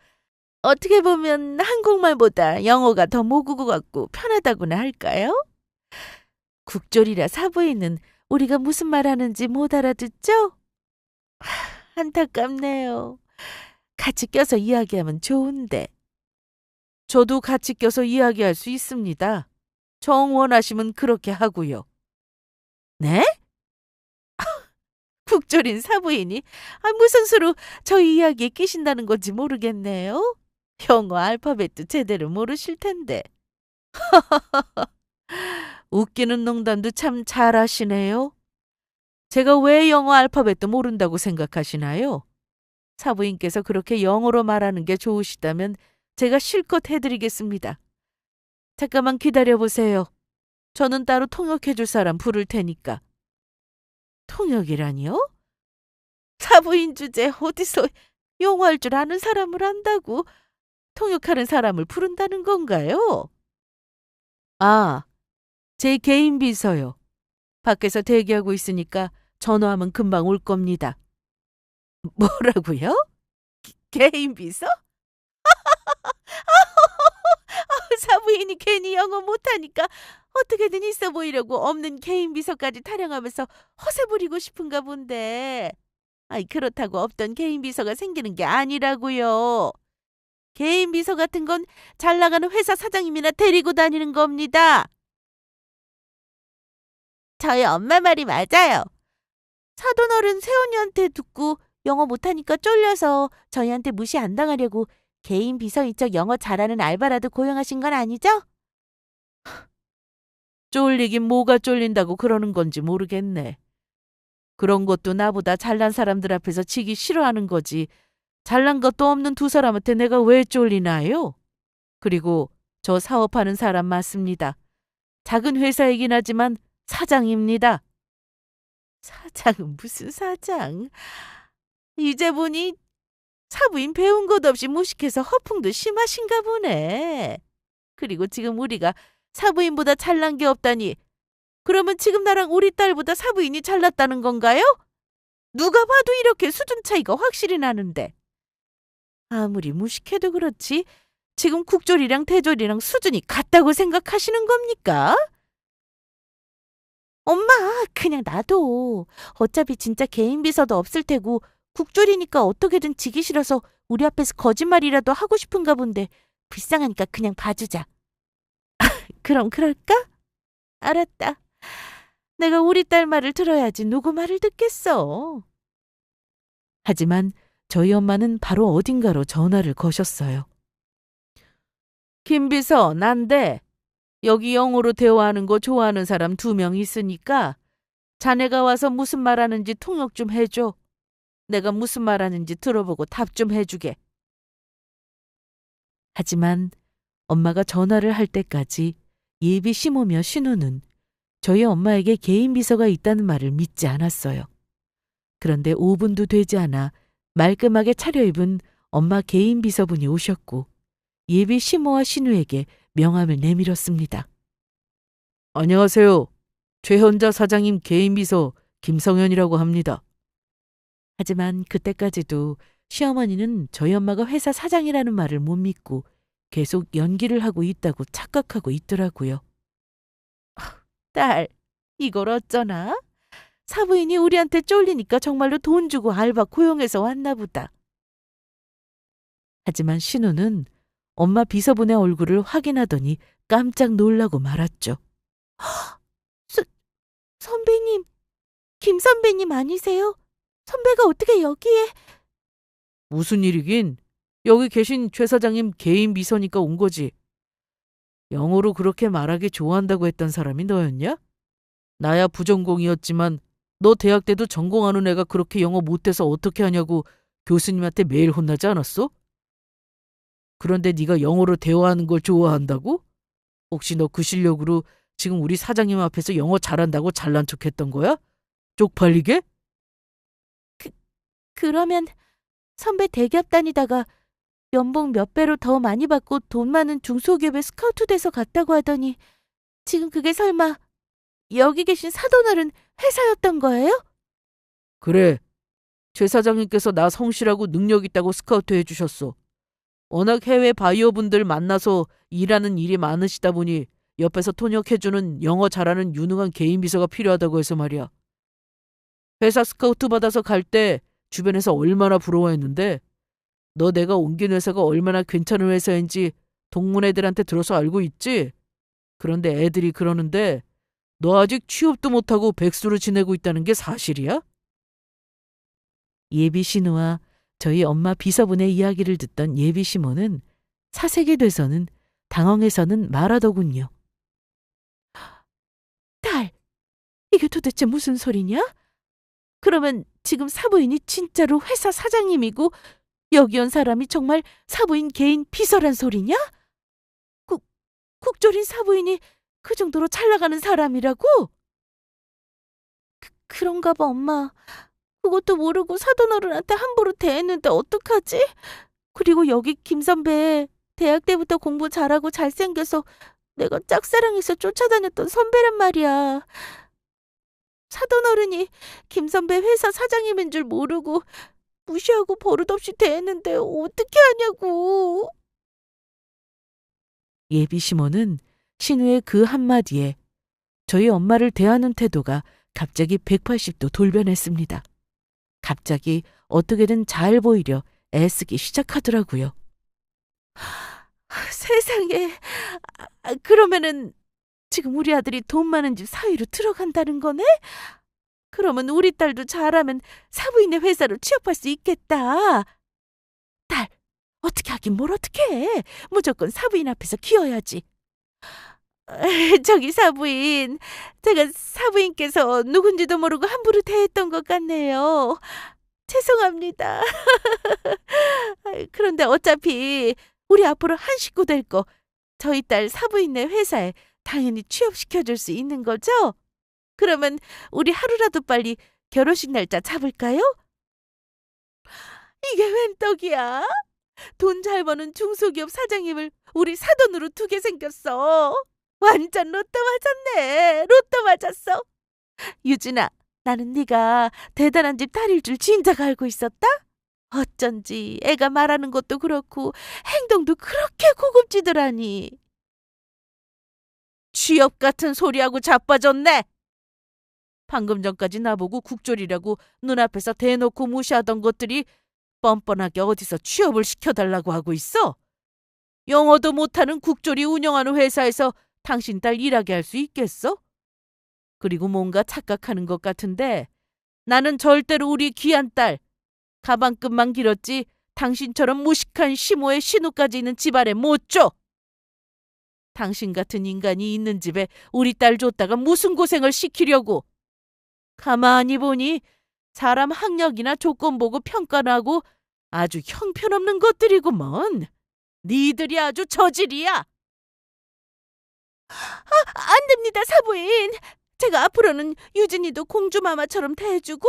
[SPEAKER 2] 어떻게 보면 한국말보다 영어가 더 모국어 같고 편하다고나 할까요? 국졸이라 사부인은 우리가 무슨 말 하는지 못 알아듣죠? 안타깝네요. 같이 껴서 이야기하면 좋은데.
[SPEAKER 1] 저도 같이 껴서 이야기할 수 있습니다. 정 원하시면 그렇게 하고요.
[SPEAKER 2] 네? 국졸인 사부인이 무슨 수로 저희 이야기에 끼신다는 건지 모르겠네요. 영어 알파벳도 제대로 모르실 텐데. 웃기는 농담도 참 잘하시네요. 제가 왜 영어 알파벳도 모른다고 생각하시나요? 사부인께서 그렇게 영어로 말하는 게 좋으시다면 제가 실컷 해드리겠습니다. 잠깐만 기다려보세요. 저는 따로 통역해줄 사람 부를 테니까. 통역이라니요? 사부인 주제 어디서 영어할 줄 아는 사람을 안다고 통역하는 사람을 부른다는 건가요? 아, 제 개인 비서요. 밖에서 대기하고 있으니까 전화하면 금방 올 겁니다. 뭐라고요? 개인 비서? 사부인이 괜히 영어 못하니까 어떻게든 있어 보이려고 없는 개인 비서까지 타령하면서 허세 부리고 싶은가 본데. 그렇다고 없던 개인 비서가 생기는 게 아니라고요. 개인 비서 같은 건 잘 나가는 회사 사장님이나 데리고 다니는 겁니다. 저희 엄마 말이 맞아요. 사돈어른 새언니한테 듣고 영어 못하니까 쫄려서 저희한테 무시 안 당하려고 개인 비서인 척 영어 잘하는 알바라도 고용하신 건 아니죠? 쫄리긴 뭐가 쫄린다고 그러는 건지 모르겠네. 그런 것도 나보다 잘난 사람들 앞에서 지기 싫어하는 거지. 잘난 것도 없는 두 사람한테 내가 왜 쫄리나요? 그리고 저 사업하는 사람 맞습니다. 작은 회사이긴 하지만 사장입니다. 사장은 무슨 사장? 이제 보니 사부인 배운 것 없이 무식해서 허풍도 심하신가 보네. 그리고 지금 우리가 사부인보다 잘난 게 없다니. 그러면 지금 나랑 우리 딸보다 사부인이 잘났다는 건가요? 누가 봐도 이렇게 수준 차이가 확실히 나는데. 아무리 무식해도 그렇지 지금 국졸이랑 대졸이랑 수준이 같다고 생각하시는 겁니까? 엄마, 그냥 놔둬. 어차피 진짜 개인 비서도 없을 테고 국졸이니까 어떻게든 지기 싫어서 우리 앞에서 거짓말이라도 하고 싶은가 본데 불쌍하니까 그냥 봐주자. 그럼 그럴까? 알았다. 내가 우리 딸 말을 들어야지 누구 말을 듣겠어. 하지만 저희 엄마는 바로 어딘가로 전화를 거셨어요. 김 비서, 난데 여기 영어로 대화하는 거 좋아하는 사람 2명 있으니까 자네가 와서 무슨 말하는지 통역 좀 해줘. 내가 무슨 말하는지 들어보고 답 좀 해주게. 하지만 엄마가 전화를 할 때까지 예비 시모며 신우는 저희 엄마에게 개인 비서가 있다는 말을 믿지 않았어요. 그런데 5분도 되지 않아 말끔하게 차려입은 엄마 개인 비서분이 오셨고 예비 시모와 신우에게 명함을 내밀었습니다. 안녕하세요. 최현자 사장님 개인 비서 김성현이라고 합니다. 하지만 그때까지도 시어머니는 저희 엄마가 회사 사장이라는 말을 못 믿고 계속 연기를 하고 있다고 착각하고 있더라고요. 딸, 이걸 어쩌나? 사부인이 우리한테 쫄리니까 정말로 돈 주고 알바 고용해서 왔나 보다. 하지만 신우는 엄마 비서분의 얼굴을 확인하더니 깜짝 놀라고 말았죠. 선배님, 김 선배님 아니세요? 선배가 어떻게 여기에? 무슨 일이긴? 여기 계신 최 사장님 개인 비서니까 온 거지. 영어로 그렇게 말하기 좋아한다고 했던 사람이 너였냐? 나야 부전공이었지만 너 대학 때도 전공하는 애가 그렇게 영어 못해서 어떻게 하냐고 교수님한테 매일 혼나지 않았어? 그런데 네가 영어로 대화하는 걸 좋아한다고? 혹시 너 그 실력으로 지금 우리 사장님 앞에서 영어 잘한다고 잘난 척했던 거야? 쪽팔리게? 그러면 선배 대기업 다니다가 연봉 몇 배로 더 많이 받고 돈 많은 중소기업에 스카우트 돼서 갔다고 하더니 지금 그게 설마 여기 계신 사돈어른 회사였던 거예요? 그래. 최 사장님께서 나 성실하고 능력 있다고 스카우트 해주셨어. 워낙 해외 바이어분들 만나서 일하는 일이 많으시다 보니 옆에서 통역해주는 영어 잘하는 유능한 개인 비서가 필요하다고 해서 말이야. 회사 스카우트 받아서 갈 때 주변에서 얼마나 부러워했는데 너 내가 옮긴 회사가 얼마나 괜찮은 회사인지 동문 애들한테 들어서 알고 있지? 그런데 애들이 그러는데
[SPEAKER 1] 너 아직 취업도 못하고 백수로 지내고 있다는 게 사실이야? 예비 신우와 저희 엄마 비서분의 이야기를 듣던 예비 시모는 사색이 돼서는 당황해서는 말하더군요.
[SPEAKER 2] 딸, 이게 도대체 무슨 소리냐? 그러면 지금 사부인이 진짜로 회사 사장님이고 여기 온 사람이 정말 사부인 개인 비서란 소리냐? 국, 국졸인 사부인이 그 정도로 잘 나가는 사람이라고? 그런가 봐, 엄마. 그것도 모르고 사돈어른한테 함부로 대했는데 어떡하지? 그리고 여기 김 선배 대학 때부터 공부 잘하고 잘생겨서 내가 짝사랑해서 쫓아다녔던 선배란 말이야. 사돈어른이 김 선배 회사 사장님인 줄 모르고 무시하고 버릇없이 대했는데 어떻게 하냐고.
[SPEAKER 1] 예비 시모는 신우의 그 한마디에 저희 엄마를 대하는 태도가 갑자기 180도 돌변했습니다. 갑자기 어떻게든 잘 보이려 애쓰기 시작하더라고요.
[SPEAKER 2] 세상에. 그러면은 지금 우리 아들이 돈 많은 집 사위로 들어간다는 거네? 그러면 우리 딸도 잘하면 사부인의 회사로 취업할 수 있겠다. 딸, 어떻게 하긴 뭘 어떻게 해. 무조건 사부인 앞에서 키워야지. 저기 사부인, 제가 사부인께서 누군지도 모르고 함부로 대했던 것 같네요. 죄송합니다. 그런데 어차피 우리 앞으로 한 식구 될 거 저희 딸 사부인네 회사에 당연히 취업시켜줄 수 있는 거죠? 그러면 우리 하루라도 빨리 결혼식 날짜 잡을까요? 이게 웬 떡이야? 돈 잘 버는 중소기업 사장님을 우리 사돈으로 두게 생겼어. 완전 로또 맞았네. 로또 맞았어. 유진아, 나는 네가 대단한 집 딸일 줄 진작 알고 있었다? 어쩐지 애가 말하는 것도 그렇고 행동도 그렇게 고급지더라니. 취업 같은 소리하고 자빠졌네. 방금 전까지 나보고 국졸이라고 눈앞에서 대놓고 무시하던 것들이 뻔뻔하게 어디서 취업을 시켜달라고 하고 있어? 영어도 못하는 국졸이 운영하는 회사에서 당신 딸 일하게 할 수 있겠어? 그리고 뭔가 착각하는 것 같은데 나는 절대로 우리 귀한 딸, 가방끈만 길었지 당신처럼 무식한 시모의 신우까지 있는 집안에 못 줘. 당신 같은 인간이 있는 집에 우리 딸 줬다가 무슨 고생을 시키려고. 가만히 보니 사람 학력이나 조건 보고 평가하고 아주 형편없는 것들이구먼. 니들이 아주 저질이야. 안 됩니다, 사부인. 제가 앞으로는 유진이도 공주마마처럼 대해주고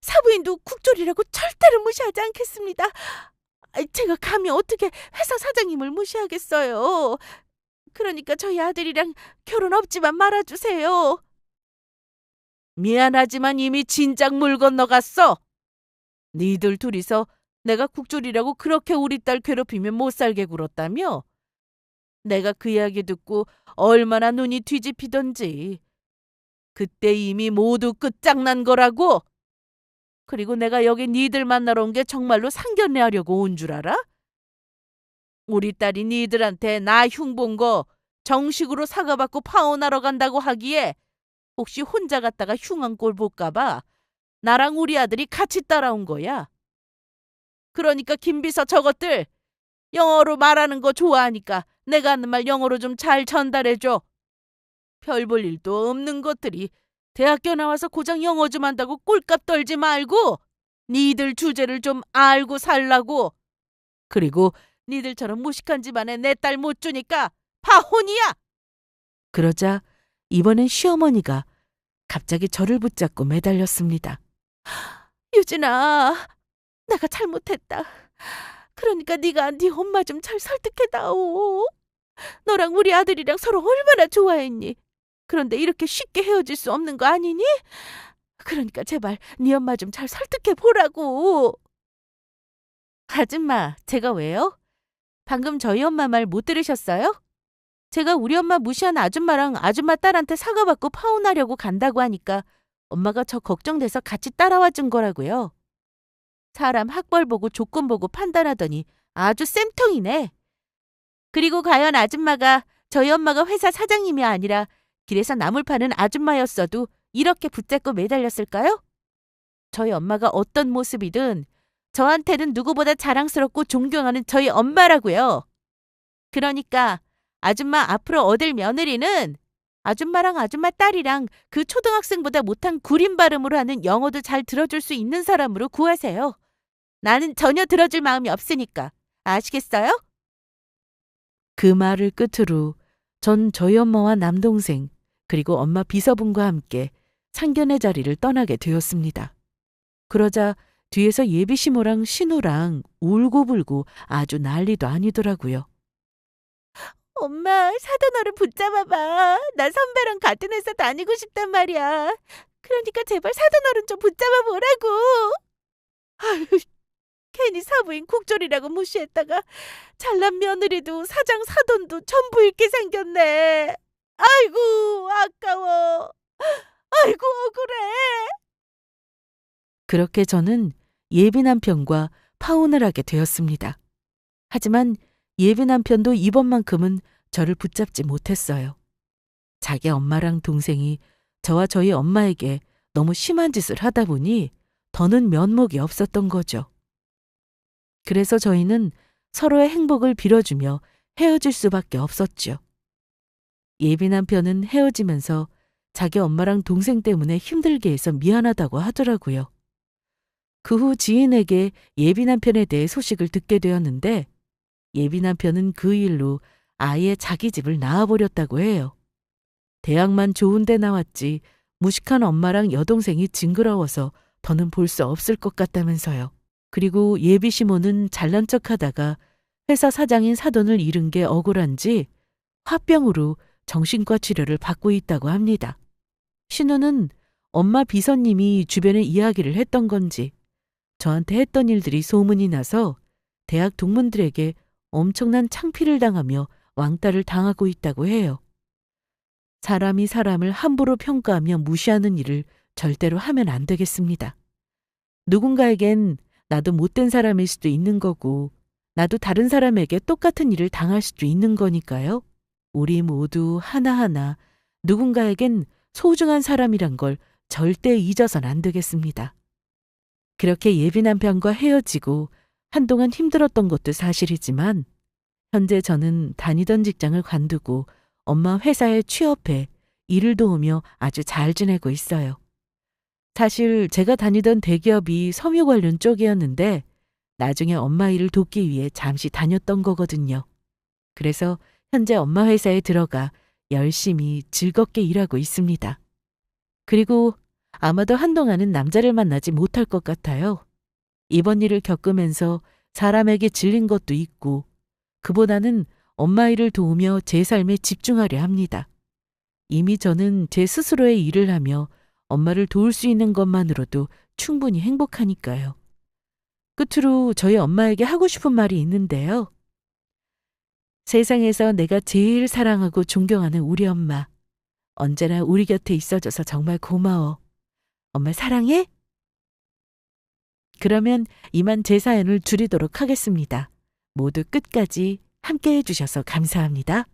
[SPEAKER 2] 사부인도 국졸이라고 절대로 무시하지 않겠습니다. 제가 감히 어떻게 회사 사장님을 무시하겠어요. 그러니까 저희 아들이랑 결혼 없지만 말아주세요. 미안하지만 이미 진작 물 건너갔어. 니들 둘이서 내가 국졸이라고 그렇게 우리 딸 괴롭히면 못 살게 굴었다며? 내가 그 이야기 듣고 얼마나 눈이 뒤집히던지. 그때 이미 모두 끝장난 거라고. 그리고 내가 여기 니들 만나러 온 게 정말로 상견례하려고 온 줄 알아? 우리 딸이 니들한테 나 흉본 거 정식으로 사과받고 파혼하러 간다고 하기에 혹시 혼자 갔다가 흉한 꼴 볼까 봐 나랑 우리 아들이 같이 따라온 거야. 그러니까 김비서 저것들 영어로 말하는 거 좋아하니까 내가 하는 말 영어로 좀 잘 전달해줘. 별 볼 일도 없는 것들이 대학교 나와서 고작 영어 좀 한다고 꼴값 떨지 말고 니들 주제를 좀 알고 살라고. 그리고 니들처럼 무식한 집안에 내 딸 못 주니까 파혼이야. 그러자 이번엔 시어머니가 갑자기 저를 붙잡고 매달렸습니다. 유진아, 내가 잘못했다. 그러니까 네가 네 엄마 좀 잘 설득해다오. 너랑 우리 아들이랑 서로 얼마나 좋아했니? 그런데 이렇게 쉽게 헤어질 수 없는 거 아니니? 그러니까 제발 네 엄마 좀 잘 설득해 보라고. 아줌마, 제가 왜요? 방금 저희 엄마 말 못 들으셨어요? 제가 우리 엄마 무시한 아줌마랑 아줌마 딸한테 사과받고 파혼하려고 간다고 하니까 엄마가 저 걱정돼서 같이 따라와 준 거라고요. 사람 학벌 보고 조건 보고 판단하더니 아주 쌤통이네. 그리고 과연 아줌마가 저희 엄마가 회사 사장님이 아니라 길에서 나물 파는 아줌마였어도 이렇게 붙잡고 매달렸을까요? 저희 엄마가 어떤 모습이든 저한테는 누구보다 자랑스럽고 존경하는 저희 엄마라고요. 그러니까 아줌마 앞으로 얻을 며느리는 아줌마랑 아줌마 딸이랑 그 초등학생보다 못한 구린 발음으로 하는 영어도 잘 들어줄 수 있는 사람으로 구하세요. 나는 전혀 들어줄 마음이 없으니까. 아시겠어요?
[SPEAKER 1] 그 말을 끝으로 전 저희 엄마와 남동생 그리고 엄마 비서분과 함께 상견례 자리를 떠나게 되었습니다. 그러자 뒤에서 예비 시모랑 신우랑 울고불고 아주 난리도 아니더라고요.
[SPEAKER 2] 엄마, 사돈어른 붙잡아봐. 나 선배랑 같은 회사 다니고 싶단 말이야. 그러니까 제발 사돈어른 좀 붙잡아 보라고. 아유, 괜히 사부인 국졸이라고 무시했다가 잘난 며느리도 사장 사돈도 전부 잃게 생겼네. 아이고, 아까워. 아이고, 억울해.
[SPEAKER 1] 그렇게 저는 예비 남편과 파혼을 하게 되었습니다. 하지만 예비 남편도 이번만큼은 저를 붙잡지 못했어요. 자기 엄마랑 동생이 저와 저희 엄마에게 너무 심한 짓을 하다 보니 더는 면목이 없었던 거죠. 그래서 저희는 서로의 행복을 빌어주며 헤어질 수밖에 없었죠. 예비 남편은 헤어지면서 자기 엄마랑 동생 때문에 힘들게 해서 미안하다고 하더라고요. 그 후 지인에게 예비 남편에 대해 소식을 듣게 되었는데 예비 남편은 그 일로 아예 자기 집을 나와버렸다고 해요. 대학만 좋은 데 나왔지 무식한 엄마랑 여동생이 징그러워서 더는 볼 수 없을 것 같다면서요. 그리고 예비 시모는 잘난 척하다가 회사 사장인 사돈을 잃은 게 억울한지 화병으로 정신과 치료를 받고 있다고 합니다. 신우는 엄마 비서님이 주변에 이야기를 했던 건지 저한테 했던 일들이 소문이 나서 대학 동문들에게 엄청난 창피를 당하며 왕따를 당하고 있다고 해요. 사람이 사람을 함부로 평가하며 무시하는 일을 절대로 하면 안 되겠습니다. 누군가에겐 나도 못된 사람일 수도 있는 거고 나도 다른 사람에게 똑같은 일을 당할 수도 있는 거니까요. 우리 모두 하나하나 누군가에겐 소중한 사람이란 걸 절대 잊어선 안 되겠습니다. 그렇게 예비 남편과 헤어지고 한동안 힘들었던 것도 사실이지만 현재 저는 다니던 직장을 관두고 엄마 회사에 취업해 일을 도우며 아주 잘 지내고 있어요. 사실 제가 다니던 대기업이 섬유 관련 쪽이었는데 나중에 엄마 일을 돕기 위해 잠시 다녔던 거거든요. 그래서 현재 엄마 회사에 들어가 열심히 즐겁게 일하고 있습니다. 그리고 아마도 한동안은 남자를 만나지 못할 것 같아요. 이번 일을 겪으면서 사람에게 질린 것도 있고 그보다는 엄마 일을 도우며 제 삶에 집중하려 합니다. 이미 저는 제 스스로의 일을 하며 엄마를 도울 수 있는 것만으로도 충분히 행복하니까요. 끝으로 저희 엄마에게 하고 싶은 말이 있는데요. 세상에서 내가 제일 사랑하고 존경하는 우리 엄마. 언제나 우리 곁에 있어줘서 정말 고마워. 엄마 사랑해? 그러면 이만 제 사연을 줄이도록 하겠습니다. 모두 끝까지 함께 해주셔서 감사합니다.